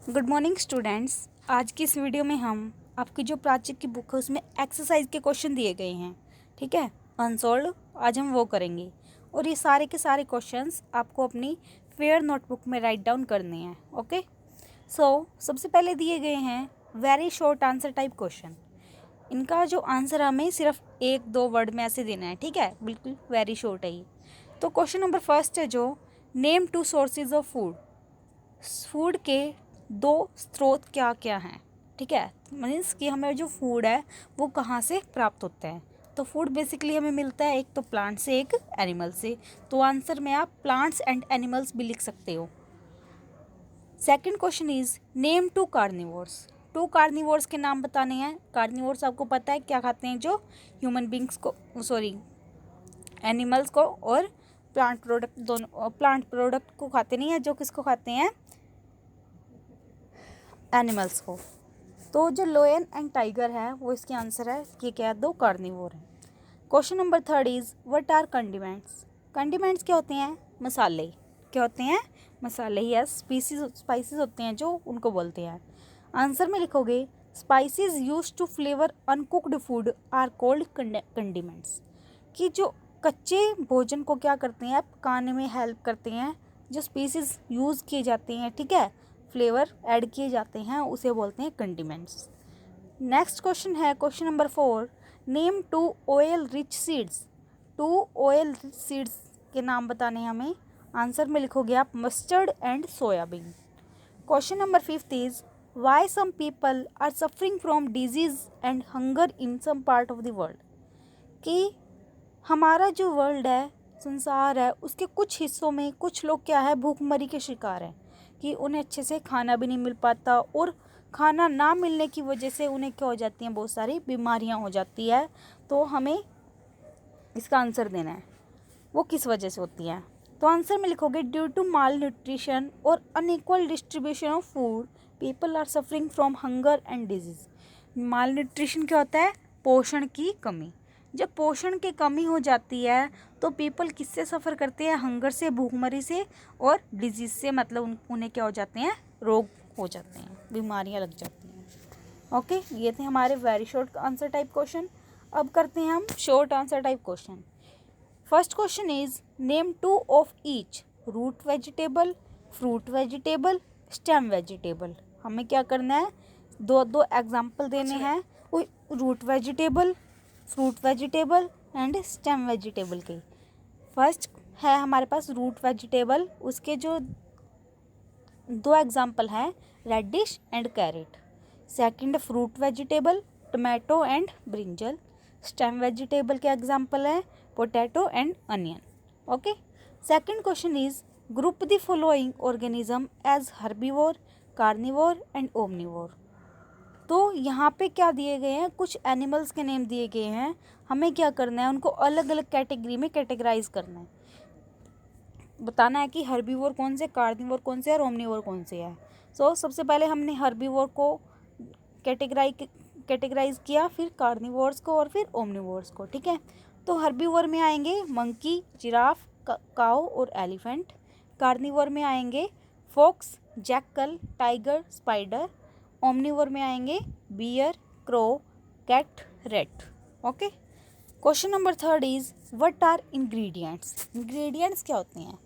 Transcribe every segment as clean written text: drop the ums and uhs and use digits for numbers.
Good morning students. आज की इस वीडियो में हम आपकी जो प्राचीक की बुक है उसमें एक्सरसाइज के क्वेश्चन दिए गए हैं, ठीक है, अनसॉल्व। आज हम वो करेंगे और ये सारे के सारे क्वेश्चंस आपको अपनी फेयर नोटबुक में राइट डाउन करने हैं। ओके, सबसे पहले दिए गए हैं very short answer type question. इनका जो आंसर हमें सिर्फ 1-2 वर्ड में ऐसे देना है, ठीक है, बिल्कुल वेरी शॉर्ट है ये। तो क्वेश्चन नंबर फर्स्ट है जो name 2 sources of food. Food के 2 स्रोत क्या क्या हैं, ठीक है, मीन्स कि हमें जो फूड है वो कहाँ से प्राप्त होता है। तो फूड बेसिकली हमें मिलता है एक तो प्लांट से, एक एनिमल से। तो आंसर में आप प्लांट्स एंड एनिमल्स भी लिख सकते हो। Second question is name 2 carnivores. 2 carnivores के नाम बताने हैं। कार्निवोर्स आपको पता है क्या खाते हैं, जो ह्यूमन बींग्स को, सॉरी, एनिमल्स को और प्लांट प्रोडक्ट, दोनों प्लांट प्रोडक्ट को खाते नहीं है, जो किसको खाते हैं, एनिमल्स को। तो जो लोयन एंड टाइगर है वो इसके आंसर है, ये क्या है, 2 कार्निवोर है। Question number third is what are condiments. Condiments क्या होते हैं, मसाले। क्या होते हैं, मसाले। यस, स्पाइसेस होते हैं जो, उनको बोलते हैं। आंसर में लिखोगे spices use to flavour uncooked food are cold condiments. कि जो कच्चे भोजन को क्या करते हैं, पकाने में हेल्प करते हैं। जो स्पाइसेस यूज़ किए जाते हैं, ठीक है, फ्लेवर ऐड किए जाते हैं, उसे बोलते हैं कंडिमेंट्स। नेक्स्ट क्वेश्चन है question number 4, name 2 oil rich seeds. 2 oil rich seeds के नाम बताने हैं हमें। आंसर में लिखोगे आप mustard and soybean. Question number 5 is why some people are suffering from disease and hunger in some part of the world. कि हमारा जो वर्ल्ड है, संसार है, उसके कुछ हिस्सों में कुछ लोग क्या है, भूखमरी के शिकार हैं। कि उन्हें अच्छे से खाना भी नहीं मिल पाता और खाना ना मिलने की वजह से उन्हें क्या हो जाती हैं, बहुत सारी बीमारियां हो जाती है। तो हमें इसका आंसर देना है, वो किस वजह से होती हैं। तो आंसर में लिखोगे ड्यू टू माल न्यूट्रिशन और unequal distribution of food people are suffering from hunger and disease. Malnutrition क्या होता है, पोषण की कमी। जब पोषण की कमी हो जाती है तो पीपल किससे सफ़र करते हैं, हंगर से, भूखमरी से और डिजीज से, मतलब उन्हें क्या हो जाते हैं, रोग हो जाते हैं, बीमारियां लग जाती हैं। ओके, ये थे हमारे very short answer type question. अब करते हैं हम short answer type question. First question is name 2 of each. Root vegetable, fruit vegetable, stem vegetable. हमें क्या करना है, 2 एग्जाम्पल देने हैं, root vegetable, fruit vegetable and stem vegetable के। फर्स्ट है हमारे पास रूट वेजिटेबल, उसके जो 2 एग्जाम्पल हैं radish and carrot. Second fruit vegetable, tomato and brinjal. Stem vegetable के एग्जाम्पल है potato and onion. Okay, second question is group the following organism as herbivore, carnivore and omnivore. तो यहाँ पे क्या दिए गए हैं, कुछ एनिमल्स के नेम दिए गए हैं। हमें क्या करना है, उनको अलग अलग कैटेगरी में कैटेगराइज करना है, बताना है कि हर्बीवोर कौन से, कार्निवोर कौन से और ओमनिवोर कौन से है। सबसे पहले हमने हर्बीवोर को कैटेगराइज किया, फिर कार्निवोर्स को और फिर ओमनिवोर्स को, ठीक है। तो हर्बीवोर में आएंगे मंकी, जिराफ, काऊ और एलिफेंट। कार्निवोर में आएंगे fox, jackal, tiger, spider. Omnivore में आएंगे bear, crow, cat, rat. Okay, question number third is what are ingredients. Ingredients क्या होते हैं,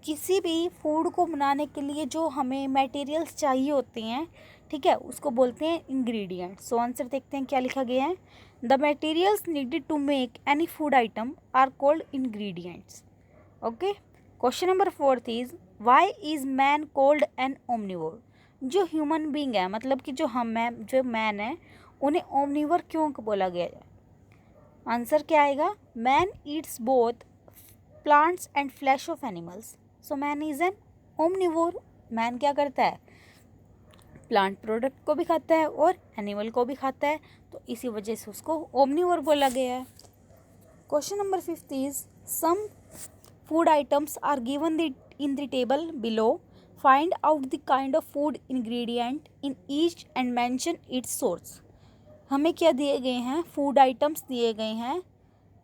किसी भी फूड को बनाने के लिए जो हमें मटेरियल्स चाहिए होते हैं, ठीक है, उसको बोलते हैं इंग्रेडिएंट्स। सो आंसर देखते हैं क्या लिखा गया है, the materials needed to make any food item are called ingredients. Okay, question number fourth is why is man called an omnivore. जो ह्यूमन बींग है, मतलब कि जो मैन है, उन्हें ओमनिवोर क्यों बोला गया है। आंसर क्या आएगा, man Yeats both plants and flesh of animals. So man is an omnivore. Man क्या करता है, प्लांट प्रोडक्ट को भी खाता है और एनिमल को भी खाता है, तो इसी वजह से उसको ओमनिवोर बोला गया है। Question number 5 is some food items are given in the table below, find out the kind of food ingredient in each and mention its source. हमें क्या दिए गए हैं, फूड आइटम्स दिए गए हैं,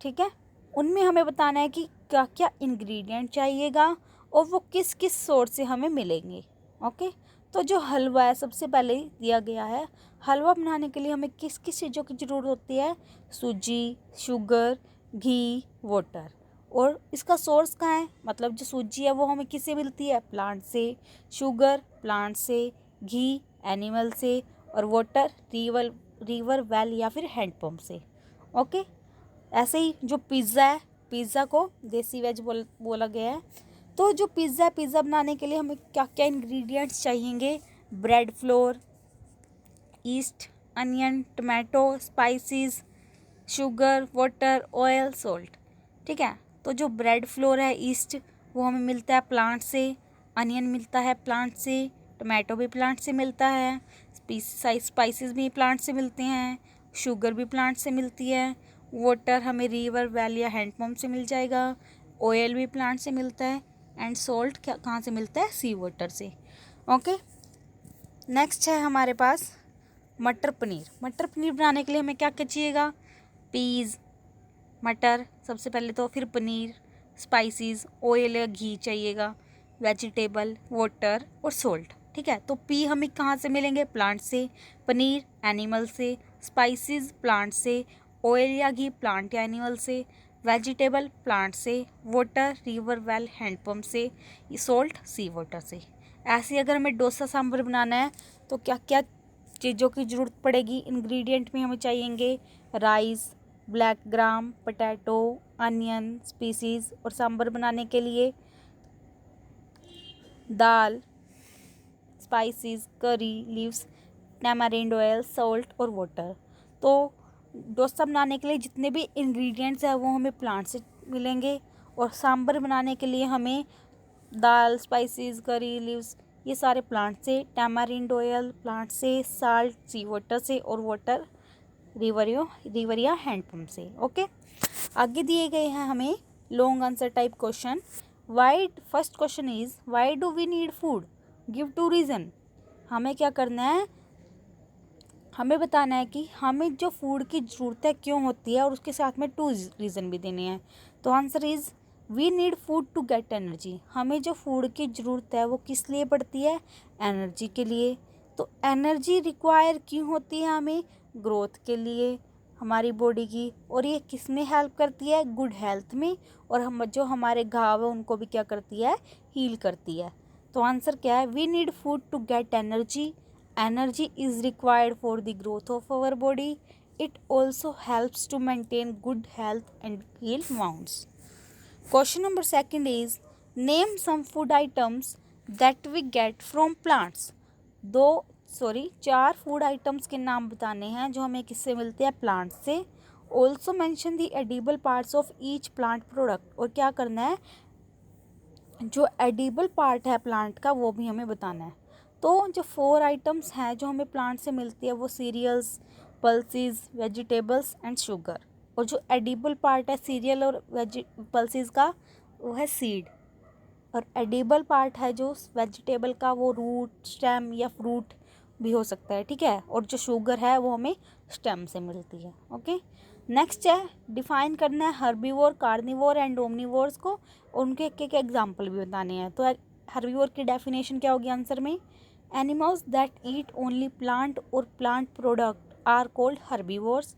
ठीक है, उनमें हमें बताना है कि क्या क्या इंग्रेडिएंट चाहिएगा और वो किस किस सोर्स से हमें मिलेंगे। ओके, तो जो हलवा है सबसे पहले ही दिया गया है, हलवा बनाने के लिए हमें किस किस चीज़ों की ज़रूरत होती है? सूजी, शुगर, घी, वाटर। और इसका सोर्स कहाँ है? मतलब जो सूजी है वो हमें किससे मिलती है? प्लांट से। शुगर प्लांट से, घी एनिमल से, और वाटर रिवर वेल या फिर हैंडपम्प से। ओके। ऐसे ही जो पिज़्ज़ा है, पिज़्ज़ा को देसी वेज बोला गया है। तो जो पिज़्ज़ा बनाने के लिए हमें क्या क्या इंग्रेडिएंट्स चाहिएंगे? Bread flour, yeast, onion, tomato, spices, sugar, water, oil, salt. ठीक है। तो जो ब्रेड फ्लोर है, ईस्ट, वो हमें मिलता है प्लांट से, अनियन मिलता है प्लांट से, टमाटो भी प्लांट से मिलता है, स्पाइसेस भी प्लांट से मिलते हैं, शुगर भी प्लांट से मिलती है, वाटर हमें रिवर वेल या हैंडपम्प से मिल जाएगा, ऑयल भी प्लांट से मिलता है, एंड सॉल्ट कहाँ से मिलता है? सी वाटर से। ओके। नेक्स्ट है हमारे पास मटर पनीर। मटर पनीर बनाने के लिए हमें क्या क्या चाहिएगा? पीज़, मटर सबसे पहले तो, फिर पनीर, स्पाइसेस, ऑयल या घी चाहिएगा, वेजिटेबल, वाटर और सॉल्ट। ठीक है। तो पी हमें कहाँ से मिलेंगे? प्लांट से, पनीर एनिमल से, स्पाइसेस प्लांट से, ऑयल या घी प्लांट या एनिमल से, वेजिटेबल प्लांट से, वाटर रिवर वेल हैंडपम्प से, सॉल्ट सी वाटर से। ऐसे अगर हमें डोसा सांभर बनाना है तो क्या क्या चीज़ों की ज़रूरत पड़ेगी? इंग्रेडिएंट में हमें चाहिएंगे rice, black gram, potato, onion, species, और सांभर बनाने के लिए दाल, spices, curry leaves, tamarind oil, salt और वाटर। तो डोसा बनाने के लिए जितने भी इंग्रेडिएंट्स हैं वो हमें प्लांट से मिलेंगे, और सांभर बनाने के लिए हमें दाल, स्पाइसेस, करी लीव्स, ये सारे प्लांट से, टैमारिंड ऑयल प्लांट से, साल्ट सी वाटर से, और वाटर रिवर या हैंडपम्प से। ओके। आगे दिए गए हैं हमें long answer type question. First question is why do we need food? Give two reason. हमें क्या करना है? हमें बताना है कि हमें जो फूड की ज़रूरत है क्यों होती है, और उसके साथ में 2 रीज़न भी देने हैं। तो answer is we need food to get energy. हमें जो फूड की ज़रूरत है वो किस लिए पड़ती है? एनर्जी के लिए। तो एनर्जी रिक्वायर क्यों होती है हमें? ग्रोथ के लिए हमारी बॉडी की। और ये किस में हेल्प करती है? गुड हेल्थ में। और हम जो हमारे घाव है उनको भी क्या करती है? हील करती है। तो आंसर क्या है? We need food to get energy. Energy is required for the growth of our body. It also helps to maintain good health and heal wounds. Question number 2 is name some food items that we get from plants. 4 food items के नाम बताने हैं जो हमें किससे मिलते हैं? Plant से। Also mention the edible parts of each plant product. और क्या करना है? जो एडिबल पार्ट है प्लांट का वो भी हमें बताना है। तो जो 4 आइटम्स हैं जो हमें प्लांट से मिलती है वो cereals, pulses, vegetables and sugar. और जो एडिबल पार्ट है सीरियल और पल्सेस का वो है सीड। और एडिबल पार्ट है जो वेजिटेबल का वो रूट, स्टेम या फ्रूट भी हो सकता है। ठीक है। और जो शुगर है वो हमें स्टेम से मिलती है। ओके। नेक्स्ट है डिफाइन करना है हर्बीवोर, कार्निवोर एंड ओमनीवोर्स को, और उनके एक एग्जाम्पल भी बताने हैं। तो हर्बीवोर की डेफिनेशन क्या होगी आंसर में? Animals that eat only plant और plant product are called herbivores.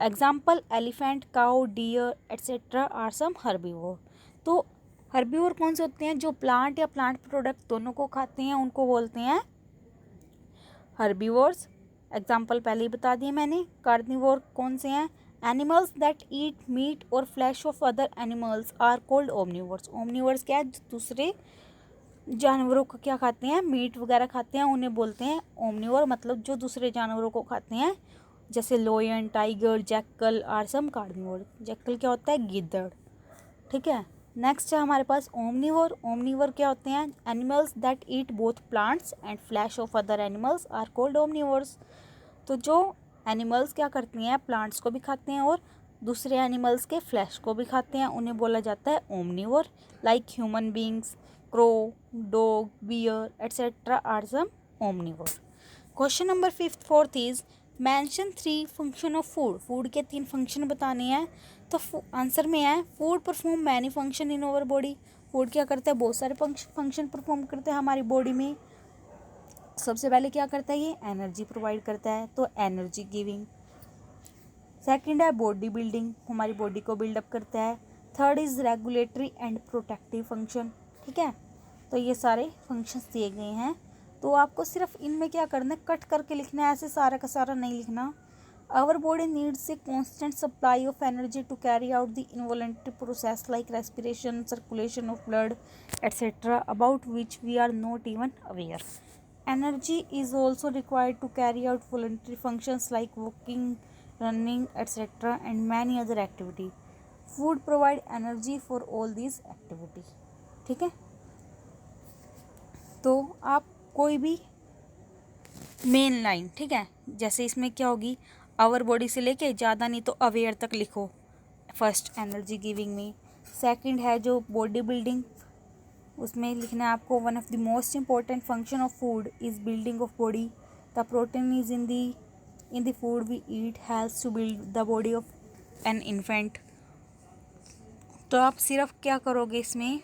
Example elephant, cow, deer etcetera are some herbivore. तो हर्बीवोर कौन से होते हैं? जो प्लांट या प्लांट प्रोडक्ट दोनों को खाते हैं उनको बोलते हैं हर्बीवोर्स. एग्जाम्पल पहले ही बता दिए मैंने. कार्निवोर कौन से हैं? एनिमल्स दैट ईट मीट और flesh of other animals are called omnivores. Omnivores क्या है? दूसरे जानवरों को क्या खाते हैं? मीट वगैरह खाते हैं, उन्हें बोलते हैं ओमनीवोर. मतलब जो दूसरे जानवरों को खाते हैं, जैसे lion, tiger, jackal are some carnivore. Jackal क्या होता है? गिद्धड़. ठीक है. नेक्स्ट है हमारे पास ओमनीवोर. ओमनीवोर क्या होते हैं? Animals that eat both plants and flesh of other animals are called omnivores. तो जो एनिमल्स क्या करती हैं? प्लांट्स को भी खाते हैं और दूसरे एनिमल्स के फ्लैश को भी खाते हैं, उन्हें बोला जाता है omnivore. Like human beings, crow, dog, bear etcetera are some omnivore. Question number 4 is mention 3 function of food. Food के 3 फंक्शन बताने हैं. तो आंसर में है food perform many function in our body. Food क्या करता है, बहुत सारे फंक्शन परफॉर्म करते हैं हमारी बॉडी में। सबसे पहले क्या करता है, ये एनर्जी प्रोवाइड करता है, तो एनर्जी गिविंग। सेकंड है बॉडी बिल्डिंग, हमारी बॉडी को बिल्डअप करता है। Third is regulatory and protective function. ठीक है, तो ये सारे फंक्शंस दिए गए हैं, तो आपको सिर्फ इनमें क्या करना है, कट करके लिखना है, ऐसे सारा का सारा नहीं लिखना। Our body needs a constant supply of energy to carry out the involuntary process like respiration, circulation of blood, etc., about which we are not even aware. Energy is also required to carry out voluntary functions like walking, running, etc., and many other activities. Food provide energy for all these activities. ठीक है, तो आप कोई भी main line, ठीक है, जैसे इसमें क्या होगी, आवर बॉडी से लेके ज़्यादा नहीं तो अवेयर तक लिखो। फर्स्ट एनर्जी गिविंग में। सेकंड है जो बॉडी बिल्डिंग, उसमें लिखना है आपको one of the most important function of food is building of body. The protein is in the food we eat helps to build the body of an infant. तो आप सिर्फ क्या करोगे इसमें,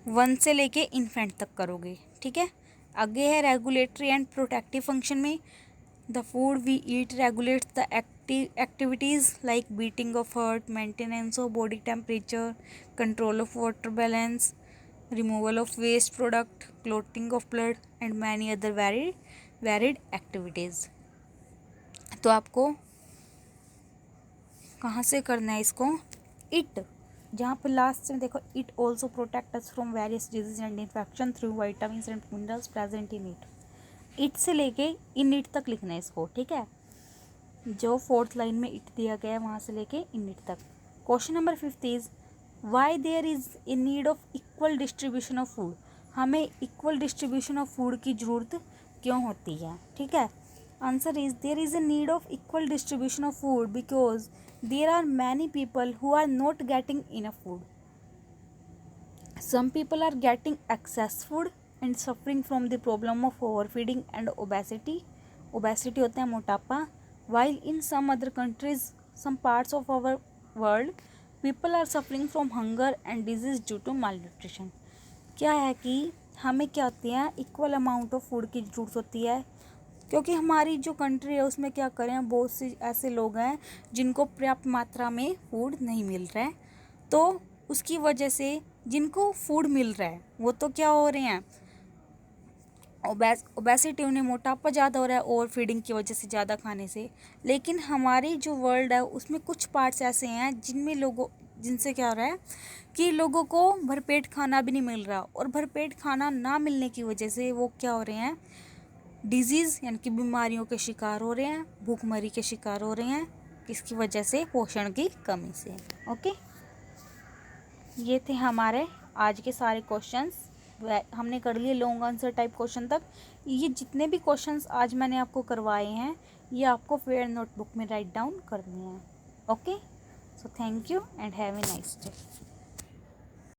1 से लेके इन्फेंट तक करोगे। ठीक है, आगे है रेगुलेटरी एंड प्रोटेक्टिव फंक्शन में। The food we eat regulates the activities like beating of heart, maintenance of body temperature, control of water balance, removal of waste product, clotting of blood and many other varied activities. तो आपको कहाँ से करना है इसको, it, जहाँ पर last में देखो, it also protect us from various disease and infection through vitamin and minerals present in it. It से लेके इन इट तक लिखना है इसको। ठीक है, जो 4th लाइन में इट दिया गया है वहाँ से लेके इन इट तक। Question number 5 is why there is a need of equal distribution of food. हमें इक्वल डिस्ट्रीब्यूशन ऑफ फूड की ज़रूरत क्यों होती है। ठीक है, answer is there is a need of equal distribution of food because there are many people who are not getting enough food. Some people are getting excess food and suffering from the problem of overfeeding and obesity. Obesity होता है मोटापा. While in some other countries, some parts of our world, people are suffering from hunger and disease due to malnutrition. क्या है कि हमें क्या होती है, इक्वल अमाउंट ऑफ फूड की ज़रूरत होती है, क्योंकि हमारी जो कंट्री है उसमें क्या करें, बहुत से ऐसे लोग हैं जिनको पर्याप्त मात्रा में फूड नहीं मिल रहा है। तो उसकी वजह से जिनको फूड मिल रहा है वो तो क्या हो रहे हैं, ओबेसिटी, उन्हें मोटापा ज़्यादा हो रहा है ओवर फीडिंग की वजह से, ज़्यादा खाने से। लेकिन हमारी जो वर्ल्ड है उसमें कुछ पार्ट्स ऐसे हैं जिनसे क्या हो रहा है कि लोगों को भरपेट खाना भी नहीं मिल रहा, और भरपेट खाना ना मिलने की वजह से वो क्या हो रहे हैं, डिजीज़ यानी कि बीमारियों के शिकार हो रहे हैं, भूखमरी के शिकार हो रहे हैं। किसकी वजह से, पोषण की कमी से। ओके, ये थे हमारे आज के सारे क्वेश्चंस। हमने कर लिए लॉन्ग आंसर टाइप क्वेश्चन तक। ये जितने भी क्वेश्चंस आज मैंने आपको करवाए हैं ये आपको फेयर नोटबुक में राइट डाउन करने हैं। Okay, so thank you and have a nice day.